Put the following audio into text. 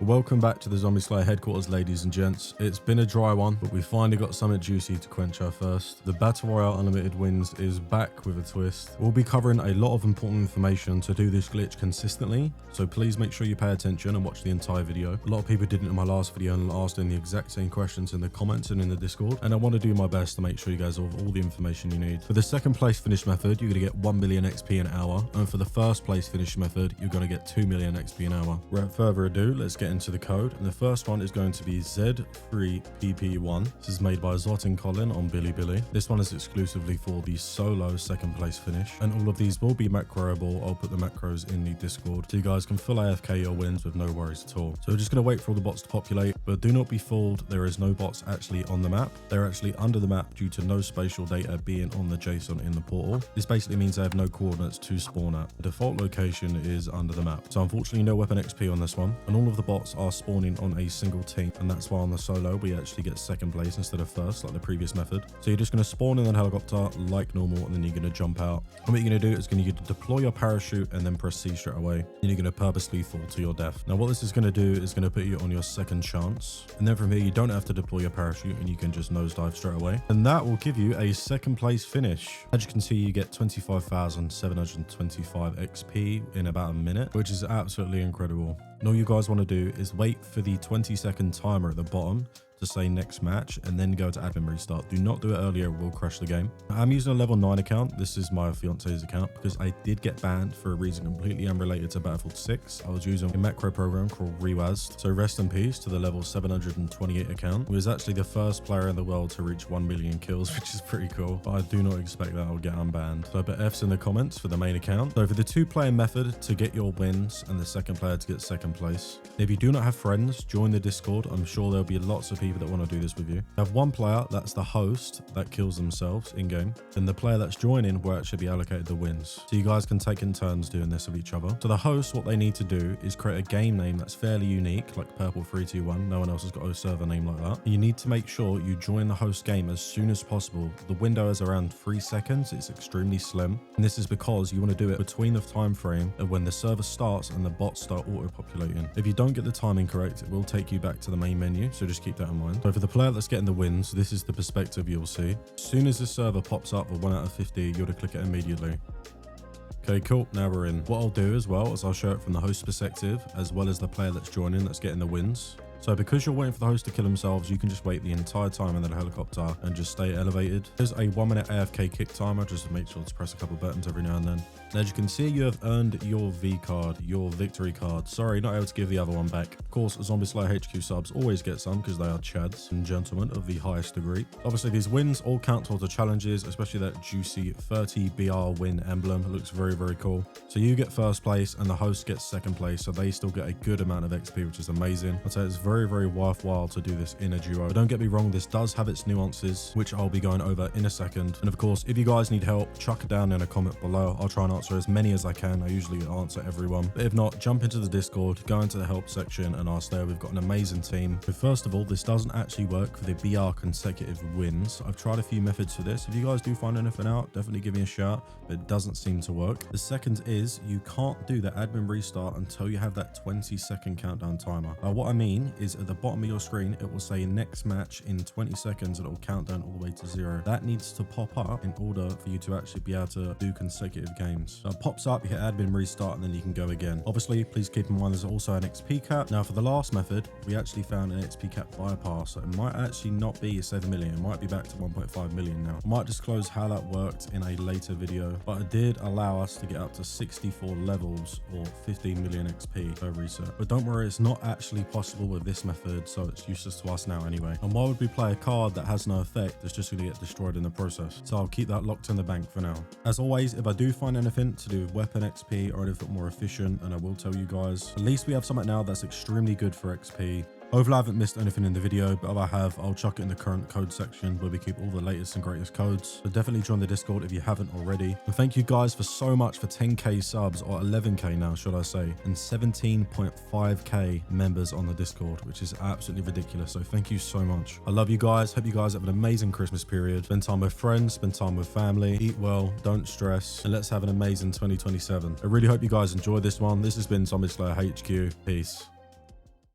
Welcome back to the Zombie Slayer headquarters, ladies and gents. It's been a dry one, but we finally got something juicy to quench our thirst. The Battle Royale Unlimited Wins is back with a twist. We'll be covering a lot of important information to do this glitch consistently, so please make sure you pay attention and watch the entire video. A lot of people didn't in my last video and asked in the exact same questions in the comments and in the Discord, and I want to do my best to make sure you guys have all the information you need. For the second place finish method, you're going to get 1 million XP an hour, and for the first place finish method, you're going to get 2 million XP an hour. Without further ado, let's get into the code, and the first one is going to be Z3PP1. This is made by ZotinColin on billibilli. This one is exclusively for the solo second place finish, and all of these will be macroable. I'll put the macros in the Discord so you guys can full AFK your wins with no worries at all. So we're just going to wait for all the bots to populate, but do not be fooled, there is no bots actually on the map. They're actually under the map due to no spatial data being on the JSON in the portal. This basically means they have no coordinates to spawn at. The default location is under the map, so unfortunately no weapon XP on this one, and all of the bots are spawning on a single team, and that's why on the solo we actually get second place instead of first like the previous method. So you're just going to spawn in the helicopter like normal, and then you're going to jump out, and what you're going to do is going to deploy your parachute and then press C straight away, and you're going to purposely fall to your death. Now what this is going to do is going to put you on your second chance, and then from here you don't have to deploy your parachute and you can just nosedive straight away, and that will give you a second place finish. As you can see, you get 25,725 XP in about a minute, which is absolutely incredible. And all you guys want to do is wait for the 20-second timer at the bottom to say next match, and then go to admin restart. Do not do it earlier, it will crash the game. I'm using a level 9 account. This is my fiance's account because I did get banned for a reason completely unrelated to Battlefield 6. I was using a macro program called Rewazed. So rest in peace to the level 728 account. It was actually the first player in the world to reach 1 million kills, which is pretty cool, but I do not expect that I'll get unbanned. So I put F's in the comments for the main account. So for the 2-player method to get your wins and the second player to get second place. If you do not have friends, join the Discord. I'm sure there'll be lots of people that want to do this with you. You have one player, that's the host, that kills themselves in game. Then the player that's joining will actually be allocated the wins. So you guys can take in turns doing this with each other. So the host, what they need to do is create a game name that's fairly unique, like Purple321. No one else has got a server name like that. And you need to make sure you join the host game as soon as possible. The window is around 3 seconds. It's extremely slim. And this is because you want to do it between the time frame of when the server starts and the bots start auto-populating. If you don't get the timing correct, it will take you back to the main menu. So just keep that in mind. So for the player that's getting the wins, this is the perspective you'll see. As soon as the server pops up with 1 out of 50, you're to click it immediately. Okay, cool. Now we're in. What I'll do as well is I'll show it from the host perspective, as well as the player that's joining that's getting the wins. So because you're waiting for the host to kill themselves, you can just wait the entire time in the helicopter and just stay elevated. There's a 1-minute AFK kick timer, just to make sure to press a couple buttons every now and then. And as you can see, you have earned your V card, your victory card. Sorry, not able to give the other one back. Of course, Zombie Slayer HQ subs always get some because they are chads and gentlemen of the highest degree. Obviously, these wins all count towards the challenges, especially that juicy 30 BR win emblem. It looks very, very cool. So you get first place and the host gets second place, so they still get a good amount of XP, which is amazing. I'd say it's very, very worthwhile to do this in a duo. But don't get me wrong, this does have its nuances, which I'll be going over in a second. And of course, if you guys need help, chuck it down in a comment below. I'll try and answer as many as I can. I usually answer everyone. But if not, jump into the Discord, go into the help section and ask there. We've got an amazing team. But first of all, this doesn't actually work for the BR consecutive wins. I've tried a few methods for this. If you guys do find anything out, definitely give me a shout, but it doesn't seem to work. The second is you can't do the admin restart until you have that 20-second countdown timer. Now, what I mean is at the bottom of your screen, it will say next match in 20 seconds and it will count down all the way to 0. That needs to pop up in order for you to actually be able to do consecutive games. So it pops up, you hit admin restart, and then you can go again. Obviously, please keep in mind there's also an XP cap. Now for the last method, we actually found an XP cap bypass. So it might actually not be 7 million. It might be back to 1.5 million now. I might disclose how that worked in a later video, but it did allow us to get up to 64 levels or 15 million XP per reset. But don't worry, it's not actually possible with this method, so it's useless to us now anyway. And why would we play a card that has no effect? It's just going to get destroyed in the process. So I'll keep that locked in the bank for now. As always, if I do find anything to do with weapon XP or anything more efficient, and I will tell you guys, at least we have something now that's extremely good for XP. Hopefully I haven't missed anything in the video, but if I have, I'll chuck it in the current code section where we keep all the latest and greatest codes. So definitely join the Discord if you haven't already. And thank you guys for so much for 10k subs, or 11k now, should I say, and 17.5k members on the Discord, which is absolutely ridiculous. So thank you so much. I love you guys. Hope you guys have an amazing Christmas period. Spend time with friends, spend time with family, eat well, don't stress, and let's have an amazing 2027. I really hope you guys enjoyed this one. This has been zslayerhq. Peace.